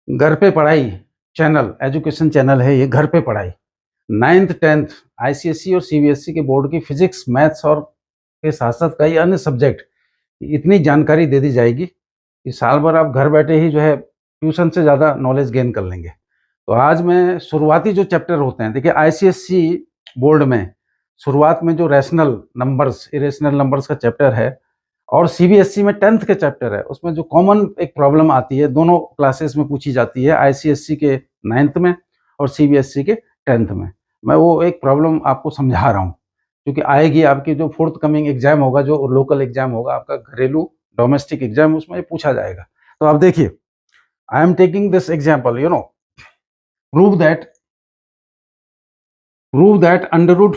घर पे पढ़ाई चैनल, एजुकेशन चैनल है ये, घर पे पढ़ाई 9th 10th आईसीएसई और सीबीएसई के बोर्ड की फिजिक्स, मैथ्स और के साथ साथ कई अन्य सब्जेक्ट इतनी जानकारी दे दी जाएगी कि साल भर आप घर बैठे ही जो है ट्यूशन से ज़्यादा नॉलेज गेन कर लेंगे। तो आज मैं शुरुआती जो चैप्टर होते हैं, देखिए आईसीएसई बोर्ड में शुरुआत में जो रैशनल नंबर्स, इरेशनल नंबर्स का चैप्टर है और सीबीएसई में 10th के चैप्टर है, उसमें जो कॉमन एक प्रॉब्लम आती है दोनों क्लासेस में पूछी जाती है, आईसीएसई के 9th में और सीबीएसई के 10th में। मैं वो एक प्रॉब्लम आपको समझा रहा हूँ क्योंकि आएगी आपकी जो फोर्थ कमिंग एग्जाम होगा, जो लोकल एग्जाम होगा आपका घरेलू डोमेस्टिक एग्जाम, उसमें ये पूछा जाएगा। तो आप देखिए, I am taking this example, prove that under root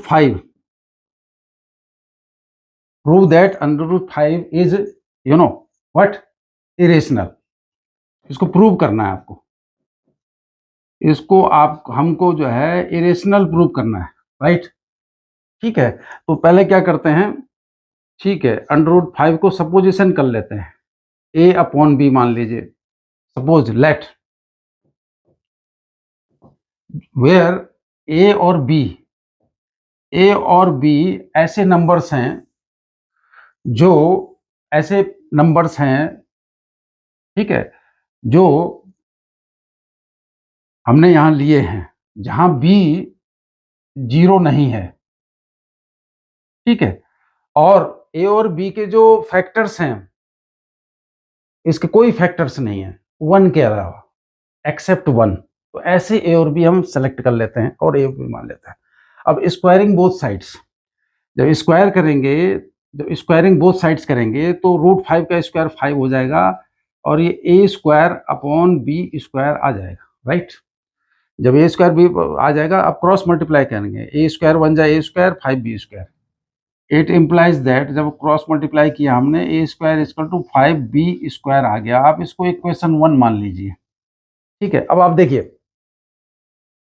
5 is what, irrational. इसको प्रूव करना है आपको, इसको आप हमको जो है इरेशनल प्रूव करना है, राइट। ठीक है, तो पहले क्या करते हैं, ठीक है, अंडर रूट 5 को सपोजिशन कर लेते हैं, ए अपॉन बी मान लीजिए, सपोज लेट वेयर ए और बी ऐसे नंबर्स हैं, जो ऐसे नंबर्स हैं, ठीक है, जो हमने यहां लिए हैं जहां बी 0 नहीं है, ठीक है, और ए और बी के जो फैक्टर्स हैं, इसके कोई फैक्टर्स नहीं है 1 के अलावा, एक्सेप्ट 1। तो ऐसे ए और बी हम सेलेक्ट कर लेते हैं और ए और बी मान लेते हैं। अब स्क्वायरिंग बोथ साइड्स, जब स्क्वायर करेंगे, जब स्क्वायरिंग बोथ साइड्स करेंगे तो रूट 5 का स्क्वायर 5 हो जाएगा और ये ए स्क्वायर अपॉन बी स्क्वायर आ जाएगा, राइट। जब ए स्क्वायर बी आ जाएगा, आप क्रॉस मल्टीप्लाई करेंगे, ए स्क्वायर बन जाए A square 5b square. It implies that, जब क्रॉस मल्टीप्लाई किया हमने, A square equal to 5b square आ गया। आप इसको इक्वेशन 1 मान लीजिए, ठीक है। अब आप देखिए,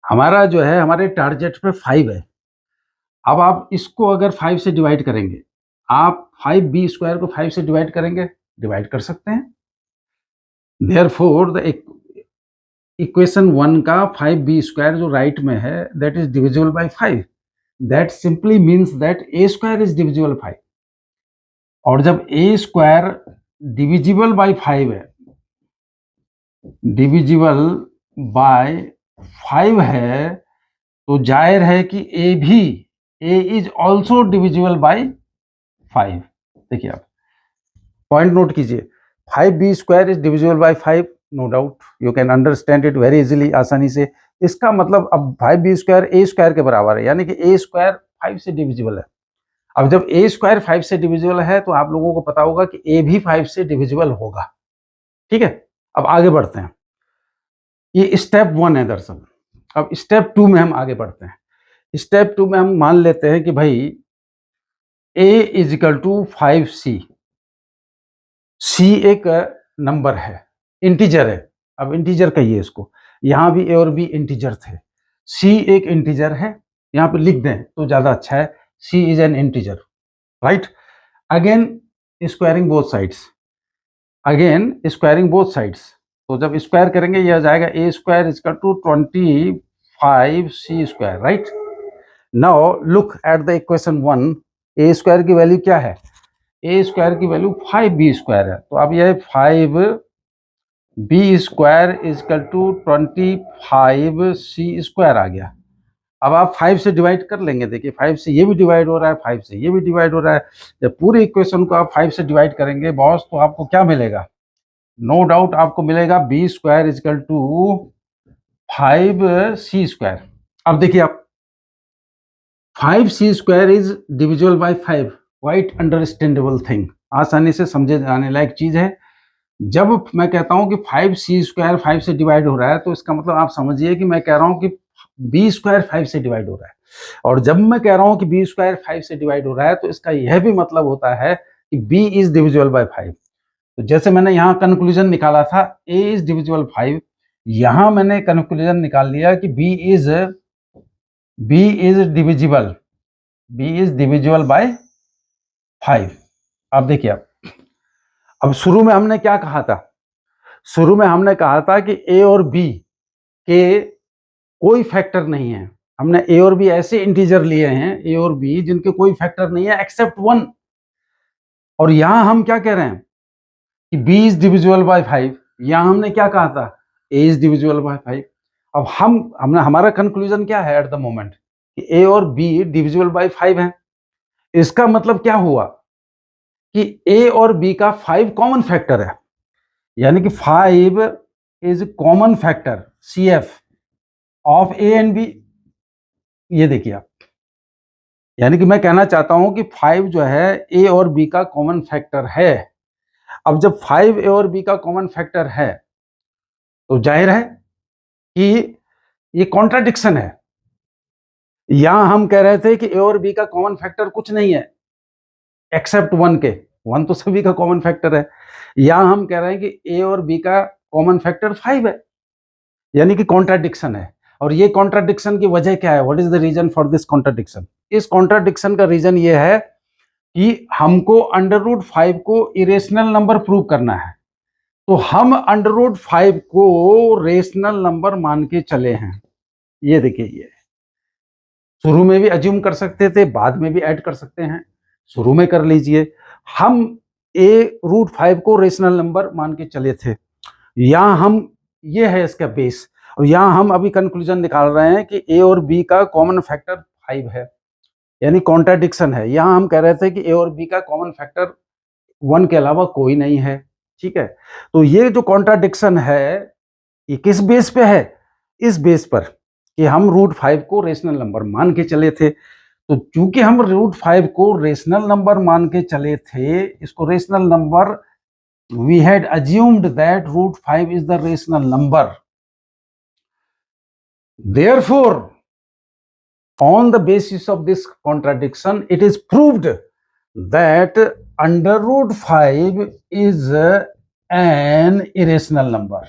हमारा जो है हमारे टारगेट पे 5 है। अब आप इसको अगर 5 से डिवाइड करेंगे, आप 5b स्क्वायर को 5 से डिवाइड करेंगे, डिवाइड कर सकते हैं। देयरफॉर द इक्वेशन 1 का 5b स्क्वायर जो राइट में है, that is divisible by 5। That simply means that A square is divisible 5। और जब ए स्क्वायर डिविजिबल बाय 5 है, डिविजिबल बाय 5 है, तो जाहिर है कि ए भी, A is also divisible by 5। देखिए, आप पॉइंट नोट कीजिए, 5b square is divisible by 5, no doubt, you can understand it very easily, आसानी से। इसका मतलब अब 5b स्क्वायर ए स्क्वायर के बराबर है, यानी कि ए स्क्वायर 5 से डिविजिबल है। अब जब ए स्क्वायर 5 से डिविजिबल है तो आप लोगों को पता होगा कि ए भी 5 से डिविजिबल होगा, ठीक है। अब आगे बढ़ते हैं, ये स्टेप 1 है दरअसल। अब स्टेप 2 में हम आगे बढ़ते हैं। स्टेप 2 में हम मान लेते हैं कि भाई a is equal to 5c, c एक नंबर है, इंटीजर है। अब इंटीजर कहिए इसको, यहां भी a और b इंटीजर थे, c एक इंटीजर है, यहां पे लिख दें तो ज्यादा अच्छा है, c is an integer, right. Again squaring both sides, again squaring both sides, तो जब स्क्वायर करेंगे यह आ जाएगा A square equal to 25c square, right. Now look at the equation 1, A square की वैल्यू क्या है, ए स्क्वायर की वैल्यू 5b स्क्वायर है, तो अब यह 5b square equal to 25c square आ गया। अब आप 5 से डिवाइड कर लेंगे, देखिए 5 से ये भी डिवाइड हो रहा है, 5 से ये भी डिवाइड हो रहा है। जब पूरी इक्वेशन को आप 5 से डिवाइड करेंगे बॉस, तो आपको क्या मिलेगा, नो डाउट आपको मिलेगा b square equal to 5c square. अब देखिए आप, 5c square is divisible by 5, quite understandable thing, आसानी से समझे जाने लायक चीज है। जब मैं कहता हूं कि 5c स्क्वायर 5 से डिवाइड हो रहा है, तो इसका मतलब आप समझिए कि मैं कह रहा हूं कि b स्क्वायर 5 से डिवाइड हो रहा है। और जब मैं कह रहा हूं कि b स्क्वायर 5 से डिवाइड हो रहा है, तो इसका यह भी मतलब होता है कि b इज डिविजिबल बाय 5। तो जैसे मैंने यहाँ कंक्लूजन निकाला था a इज डिविजिबल 5, यहां मैंने कंक्लूजन निकाल लिया कि b is divisible, b is divisible by 5। अब देखिए, अब शुरू में हमने क्या कहा था, शुरू में हमने कहा था कि ए और बी के कोई फैक्टर नहीं है। हमने ए और बी ऐसे इंटीजर लिए हैं, ए और बी, जिनके कोई फैक्टर नहीं है एक्सेप्ट 1। और यहां हम क्या कह रहे हैं कि b इज डिविजिबल बाय 5। यहां हमने क्या कहा था, a इज डिविजिबल बाय 5। अब हमने हमारा कंक्लूजन क्या है एट द मोमेंट कि a और b डिविजिबल बाय 5 है। इसका मतलब क्या हुआ कि a और b का 5 कॉमन फैक्टर है, यानी कि 5 is common factor CF of a and b। ये देखिए आप, यानी कि मैं कहना चाहता हूं कि 5 जो है a और b का कॉमन फैक्टर है। अब जब 5 a और b का कॉमन फैक्टर है तो जाहिर है कि ये कॉन्ट्राडिक्शन है। यहां हम कह रहे थे कि ए और बी का कॉमन फैक्टर कुछ नहीं है एक्सेप्ट 1 के, 1 तो सभी का कॉमन फैक्टर है। यहां हम कह रहे हैं कि ए और बी का कॉमन फैक्टर 5 है, यानी कि कॉन्ट्राडिक्शन है। और ये कॉन्ट्राडिक्शन की वजह क्या है, what is the reason for this contradiction? इस कॉन्ट्राडिक्शन का रीजन ये है कि हमको √5 को इरेशनल नंबर प्रूव करना है, तो हम √5 को रेशनल नंबर मान के चले हैं। ये देखिए, ये शुरू में भी अज्यूम कर सकते थे, बाद में भी ऐड कर सकते हैं, शुरू में कर लीजिए। हम a√5 को रेशनल नंबर मान के चले थे। यहां हम, ये है इसका बेस, और यहां हम अभी कंक्लूजन निकाल रहे हैं कि a और b का कॉमन फैक्टर 5 है, यानी कॉन्ट्राडिक्शन है। यहां हम कह रहे थे कि a और b का कॉमन फैक्टर 1 के अलावा कोई नहीं है। ठीक है, तो ये जो कॉन्ट्राडिक्शन है ये किस बेस पे है? इस बेस पर कि हम √5 को रेशनल नंबर मान के चले थे। तो चूंकि हम √5 को रेशनल नंबर मान के चले थे, इसको rational number, we had assumed that √5 is the rational number. Therefore, on the basis of this contradiction, it is proved that under √5 is an irrational number.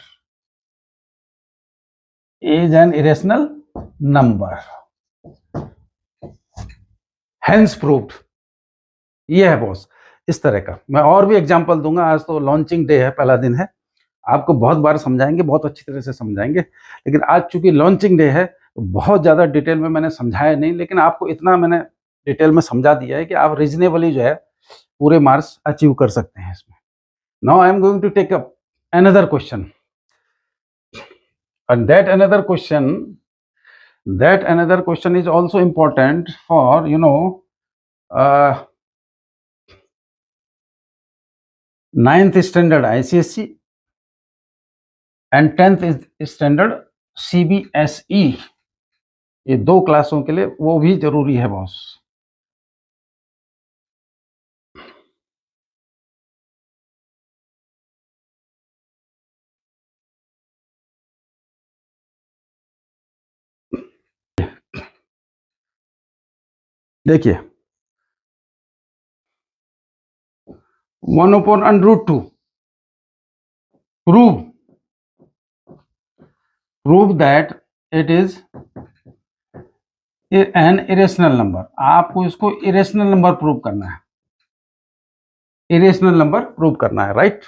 Is an irrational number. Hence proved. ये है boss, इस तरह का। मैं और भी example दूंगा, आज तो लॉन्चिंग डे है, पहला दिन है, आपको बहुत बार समझाएंगे, बहुत अच्छी तरह से समझाएंगे। लेकिन आज चूंकि लॉन्चिंग डे है तो बहुत ज़्यादा डिटेल में मैंने समझाया नहीं, लेकिन आपको इतना मैंने डिटेल में समझा दिया है कि आप रीजनेबली जो है पूरे मार्क्स अचीव कर सकते हैं इसमें। Now I am going to take up another question, and that another question is also important for, you know, 9th standard ICSE and 10th standard CBSE, ये 2 क्लासों के लिए वो भी जरूरी है बॉस। देखिए 1/√2 prove that it is an irrational number। आपको इसको इरेशनल नंबर प्रूव करना है, इरेशनल नंबर प्रूव करना है, राइट।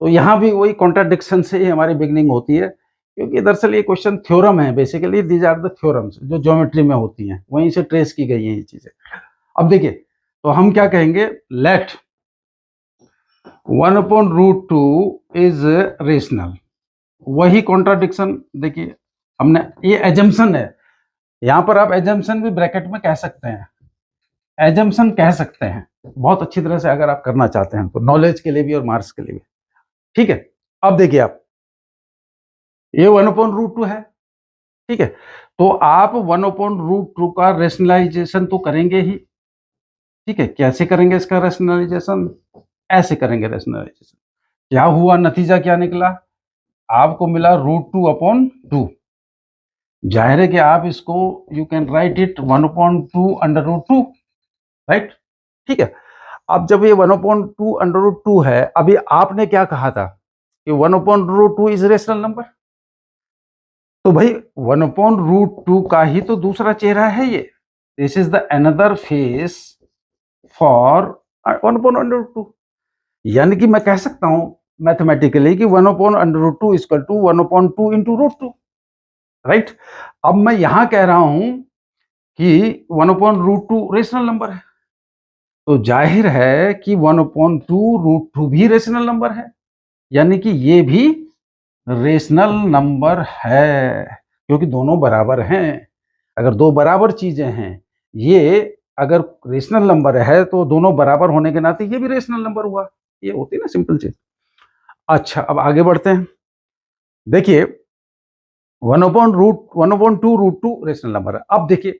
तो यहां भी वही कॉन्ट्राडिक्शन से ही हमारी बिगनिंग होती है, क्योंकि दरअसल ये क्वेश्चन थ्योरम है, basically these are the theorems जो ज्योमेट्री में होती हैं, वहीं से ट्रेस की गई हैं ये चीजें। अब देखिए, तो हम क्या कहेंगे, लेट 1/√2 इज रेशनल। वही कॉन्ट्राडिक्शन देखिए, हमने, ये एजम्पशन है, यहां पर आप एजम्पशन भी ब्रैकेट में कह सकते हैं, एजम्पशन कह सकते हैं बहुत अच्छी तरह से, अगर आप करना चाहते हैं तो, नॉलेज के लिए भी और मार्क्स के लिए भी। ठीक है, अब देखिए आप, ये 1/√2 है, ठीक है, तो आप 1/√2 का रेशनलाइजेशन तो करेंगे ही। ठीक है, कैसे करेंगे इसका रेशनलाइजेशन? ऐसे करेंगे रेशनलाइजेशन। क्या हुआ, नतीजा क्या निकला? आपको मिला √2/2। जाहिर है कि आप इसको, you can write it 1/2 right. ठीक है, अब जब ये 1/2 है, अभी आपने क्या कहा था कि 1/√2 इज रेशनल नंबर, तो भाई 1/√2 का ही तो दूसरा चेहरा है ये। This is the another face for 1/√2। यानी कि मैं कह सकता हूं मैथमेटिकली कि 1/√2 इक्वल टू 1/2 इंटू √2, राइट। अब मैं यहां कह रहा हूं कि 1/√2 रेशनल नंबर है, तो जाहिर है कि 1/2 भी रेशनल नंबर है, यानी कि ये भी रेशनल नंबर है, क्योंकि दोनों बराबर हैं। अगर दो बराबर चीजें हैं, ये अगर रेशनल नंबर है तो दोनों बराबर होने के नाते ये भी रेशनल नंबर हुआ। ये होती है ना सिंपल चीज। अच्छा, अब आगे बढ़ते हैं। देखिए 1/2 रेशनल नंबर है। अब देखिए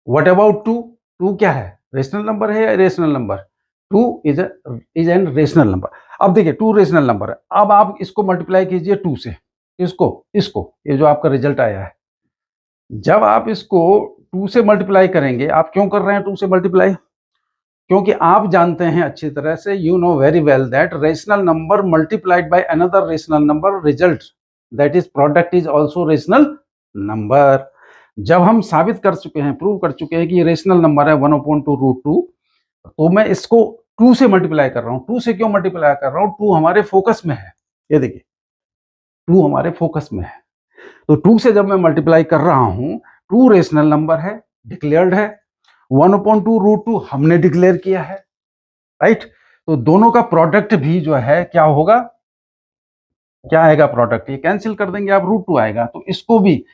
व्हाट अबाउट 2? 2 क्या है, रेशनल नंबर है या irrational number? 2 is an rational number. अब देखिए 2 रेशनल नंबर है। अब आप इसको मल्टीप्लाई कीजिए 2 से, इसको इसको, ये जो आपका रिजल्ट आया है, जब आप इसको 2 से मल्टीप्लाई करेंगे, आप क्यों कर रहे हैं 2 से मल्टीप्लाई? क्योंकि आप जानते हैं अच्छी तरह से, you know very well that rational number multiplied by another rational number result, that is product is also rational number. जब हम साबित कर चुके हैं, प्रूव कर चुके हैं कि ये रेशनल नंबर है 1/2√2, तो मैं इसको 2 से मल्टीप्लाई कर रहा हूं। 2 से क्यों मल्टीप्लाई कर रहा हूं? 2 हमारे फोकस में है, ये देखिए 2 हमारे फोकस में है, तो 2 से जब मैं मल्टीप्लाई कर रहा हूं, 2 रेशनल नंबर है, डिक्लेयर्ड है, 1/2√2 हमने डिक्लेयर किया है, राइट। तो दोनों का प्रोडक्ट भी जो है क्या होगा, क्या आएगा प्रोडक्ट? ये कैंसिल कर देंगे आप, √2 आएगा। तो इसको भी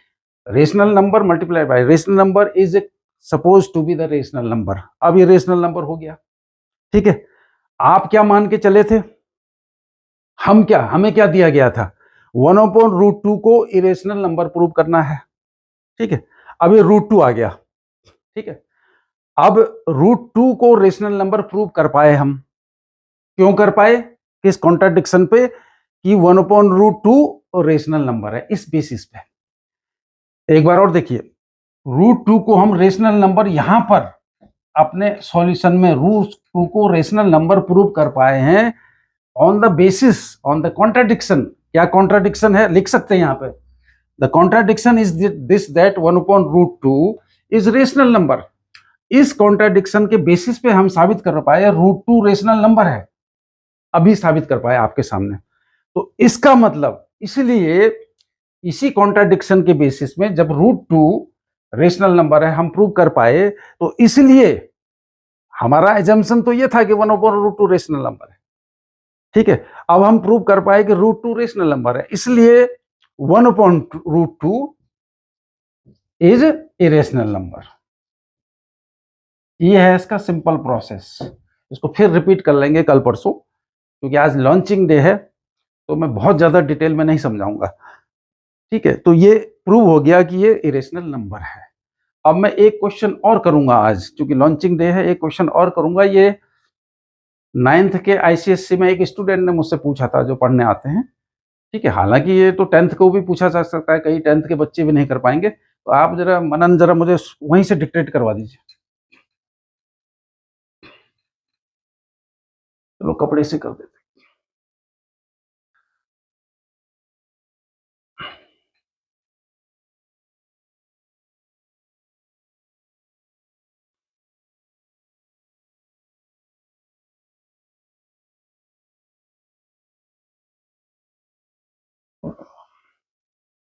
rational number multiply by rational number is suppose to be the rational number. अब ये रेशनल नंबर हो गया, ठीक है। आप क्या मान के चले थे? हमें क्या दिया गया था? 1/√2 को इरेशनल नंबर प्रूव करना है, ठीक है। अब ये √2 आ गया, ठीक है। अब √2 को रेशनल नंबर प्रूव कर पाए हम, क्यों कर पाए? किस कॉन्ट्राडिक्शन पे? कि 1/√2 रेशनल नंबर है, इस बेसिस पे। एक बार और देखिए, √2 को हम रेशनल नंबर यहां पर अपने सॉल्यूशन में √2 को रेशनल नंबर प्रूव कर पाए हैं on the basis, on the contradiction. क्या कॉन्ट्राडिक्शन है, लिख सकते हैं यहां पे, the contradiction is this that 1/√2 is rational number. इस कॉन्ट्राडिक्शन के बेसिस पे हम साबित कर पाए √2 रेशनल नंबर है, अभी साबित कर पाए आपके सामने। तो इसका मतलब, इसलिए इसी कॉन्ट्राडिक्शन के बेसिस में जब √2 रेशनल नंबर है हम प्रूव कर पाए, तो इसलिए हमारा एजम्पशन तो ये था कि 1/√2 रेशनल नंबर है, ठीक है। अब हम प्रूव कर पाए कि √2 रेशनल नंबर है, इसलिए 1/√2 इज इरेशनल नंबर। ये है इसका सिंपल प्रोसेस। इसको फिर रिपीट कर लेंगे कल परसों, क्योंकि आज लॉन्चिंग डे है, तो मैं बहुत ज्यादा डिटेल में नहीं समझाऊंगा, ठीक है। तो ये प्रूव हो गया कि ये इरेशनल नंबर है। अब मैं एक क्वेश्चन और करूंगा आज, क्योंकि लॉन्चिंग डे है, एक क्वेश्चन और करूंगा। ये 9th के आईसीएससी में एक स्टूडेंट ने मुझसे पूछा था, जो पढ़ने आते हैं, ठीक है। हालांकि ये तो 10th को भी पूछा जा सकता है, कई 10th के बच्चे भी नहीं कर पाएंगे। तो आप जरा मनन जरा मुझे वहीं से डिक्टेट करवा दीजिए। चलो कपड़े से कर देते।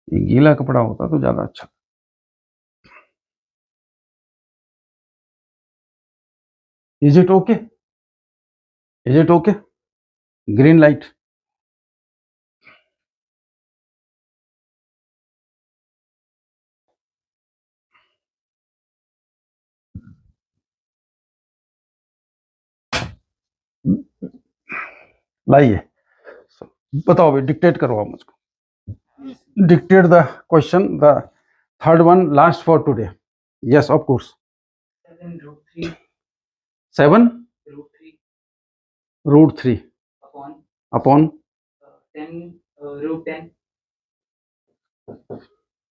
ये गीला कपड़ा होता तो ज्यादा अच्छा। Is it okay? Is it okay? Green light. लाइए, बताओ भाई, डिक्टेट करो आप मुझको। Dictate the question, the third one, last for today. Yes of course. 7 √3 upon 10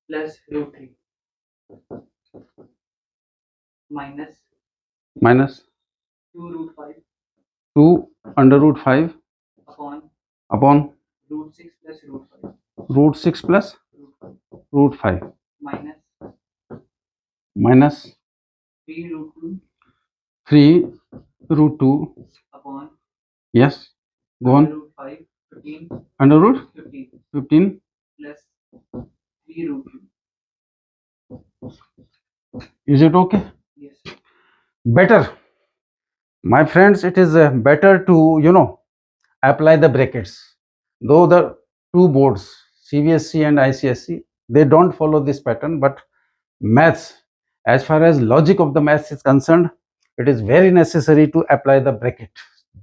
plus √3 minus 2√5 2 √5 upon upon √6 plus √5 √6 plus √5 minus minus 3 √2 3 √2। upon yes, go on. √5 15 under root 15 15 plus 3 root 2. is it okay? Yes. Better, my friends, it is better to apply the brackets. Though the two boards, CBSE and ICSE, they don't follow this pattern, but maths, as far as logic of the maths is concerned, it is very necessary to apply the bracket.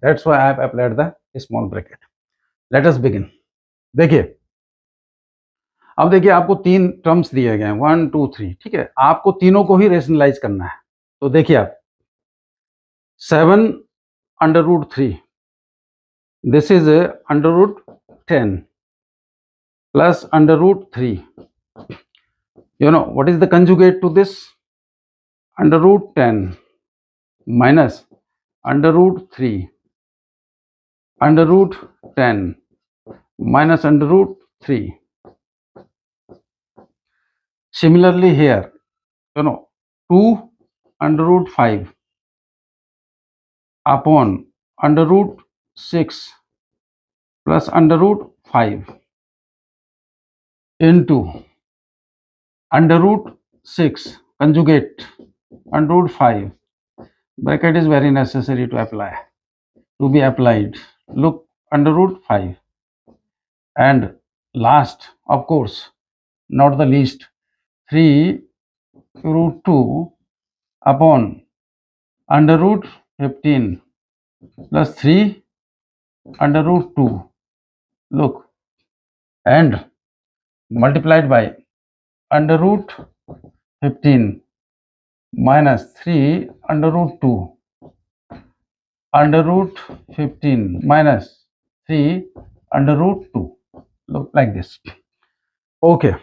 That's why I have applied the small bracket. Let us begin. देखिए, अब देखिए आपको तीन terms दिए गए हैं 1 2 3, ठीक है। आपको तीनों को ही रेशनलाइज करना है। तो देखिए आप 7 under root 3, this is under root 10 plus under root 3. What is the conjugate to this? Under root 10 minus under root 3 under root 10 minus under root 3. Similarly here, 2 under root 5 upon under root 6 plus under root 5 into under root 6 conjugate under root 5. Bracket is very necessary to apply, to be applied. Look, under root 5, and last, of course, not the least, 3 root 2 upon under root 15 plus 3 under root 2. Look, and multiplied by under root 15 minus 3 under root 2 under root 15 minus 3 under root 2. Look like this. Okay.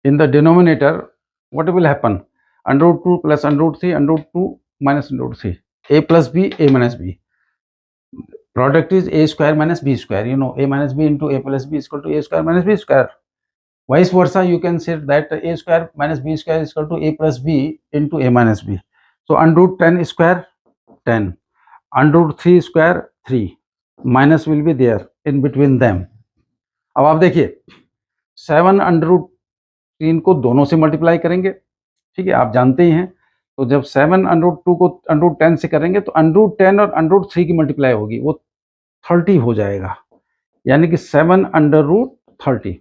In the denominator, what will happen? Under root 2 plus under root 3, under root 2 minus under root 3. A plus B, A minus B. Product is A square minus B square. A minus B into A plus B is equal to A square minus B square. Vice versa, you can say that A square minus B square is equal to A plus B into A minus B. So under root 10 square, 10. Under root 3 square, 3. Minus will be there in between them. अब आप देखिए 7 under root 3 को दोनों से multiply करेंगे, ठीक है, आप जानते ही हैं। तो जब 7 अंडर रूट 2 को अंडर रूट 10 से करेंगे तो अंडर रूट 10 और अंडर रूट 3 की मल्टीप्लाई होगी, वो 30 हो जाएगा, यानी कि 7 अंडर रूट 30।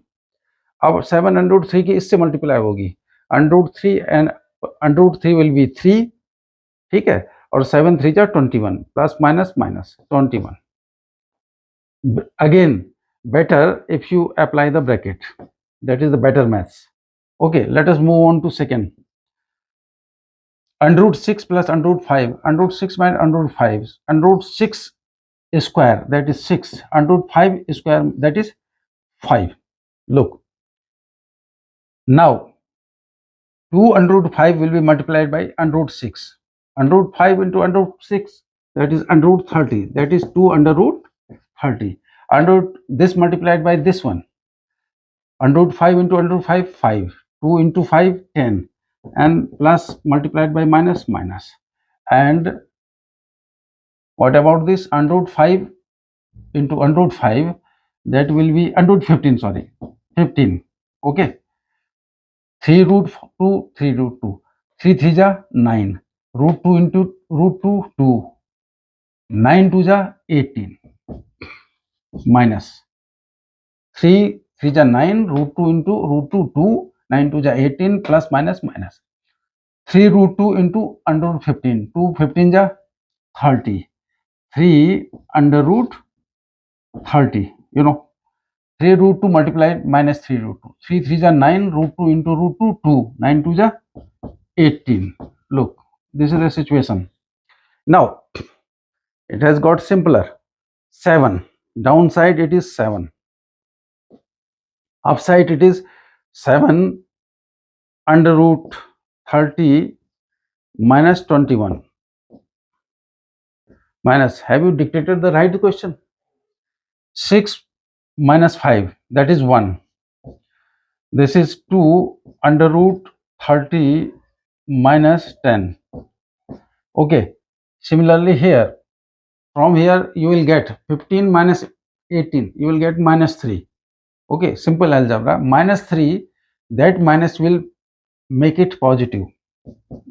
अब 7 अंडर रूट 3 की इससे मल्टीप्लाई होगी, under root 3 and under root 3 will be 3, ठीक है, और 7 3 जा 21 plus minus minus 21. Again, better if you apply the bracket. That is the better maths. Okay, let us move on to second. Under root 6 plus under root 5. Under root 6 minus under root 5. Under root 6 square, that is 6. Under root 5 square, that is 5. Look. Now, 2 under root 5 will be multiplied by under root 6. Under root 5 into under root 6, that is under root 30. That is 2 under root 30. Under root, this multiplied by this one. Under root 5 into under root 5, 5. 2 into 5, 10. And plus multiplied by minus, minus. And what about this? Under root 5 into under root 5, that will be under root 15, sorry, 15. Okay. 3 root 2, 3 root 2. 3 3 ja 9. Root 2 into root 2, 2. 9 2 ja 18. Minus 3 3 ja 9. Root 2 into root 2, 2. 9 2 ja 18 plus minus minus. 3 root 2 into under root 15. 2 15 ja 30. 3 under root 30. 3 root 2 multiplied minus 3 root 2. 3 3 ja 9. Root 2 into root 2, 2. 9 2 ja 18. Look, this is the situation. Now, it has got simpler. 7. Downside it is 7. Upside it is 7 under root 30 minus 21. Minus, have you dictated the right question? 6 minus 5, that is 1. This is 2 under root 30 minus 10. Okay. Similarly here, from here you will get 15 minus 18, you will get minus 3. Okay, simple algebra. Minus 3, that minus will make it positive,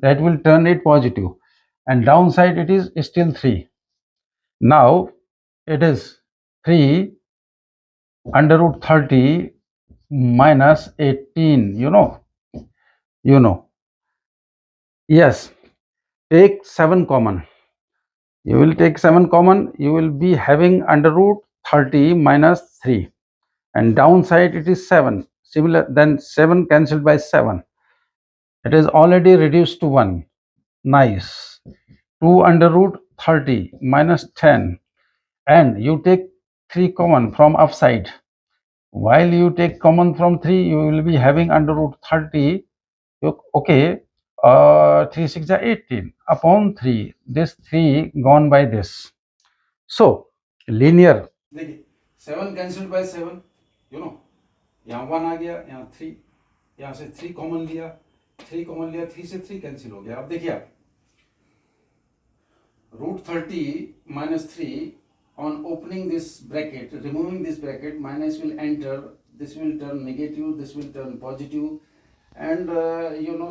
that will turn it positive, and downside it is still 3. Now it is 3 under root 30 minus 18, you know. Yes, take 7 common. You will take 7 common, you will be having under root 30 minus 3, and downside it is 7. Similar, then 7 cancelled by 7. It is already reduced to 1. Nice. 2 under root 30 minus 10, and you take 3 common from upside. While you take common from 3, you will be having under root 30. Okay, 3 6 are 18 upon 3. This 3 gone by this. So linear. देखिए 7 cancel bye 7, यहाँ 1 आ गया, यहाँ 3, यहाँ से 3 common लिया, 3 से 3 cancel हो गया. अब देखिए आप root 30 minus 3, on opening this bracket, removing this bracket, minus will enter, this will turn negative, this will turn positive, and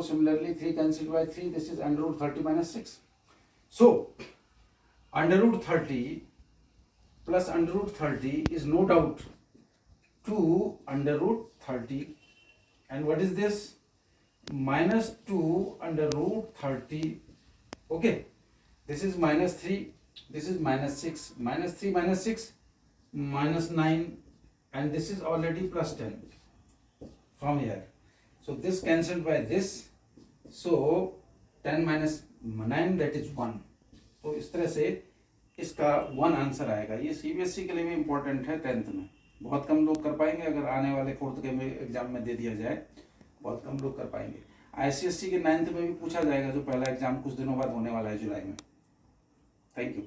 similarly 3 cancelled by 3, this is under root 30 minus 6. So under root 30 plus under root 30 is no doubt 2 under root 30, and what is this? Minus 2 under root 30. Okay, this is minus 3, this is minus 6, minus 3 minus 6 minus 9, and this is already plus 10 from here. So this cancelled by this, so 10 minus 9, that is 1. तो इस तरह से इसका 1 answer आएगा. ये CBSE के लिए भी इम्पोर्टेंट है. 10th में बहुत कम लोग कर पाएंगे, अगर आने वाले 4th के एग्जाम में दे दिया जाए, बहुत कम लोग कर पाएंगे. आईसीएससी के 9th में भी पूछा जाएगा, जो पहला एग्जाम कुछ दिनों बाद होने वाला है जुलाई में. Thank you.